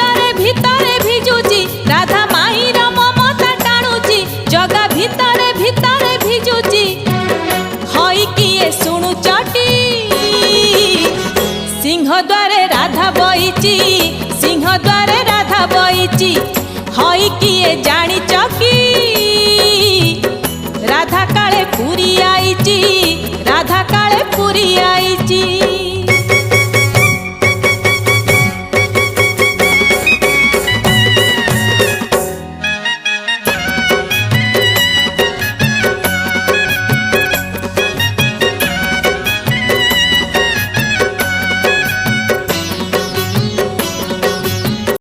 भितरे भितरे भिजुची राधा माईर ममता टाणुची जगा भितरे भितरे भिजुची हई किए शुणु चटी सिंह द्वारे राधा बईची सिंह द्वारे राधा बईची हई किए जानी चकी राधा काले पुरी आईची राधा काले पुरी आईची।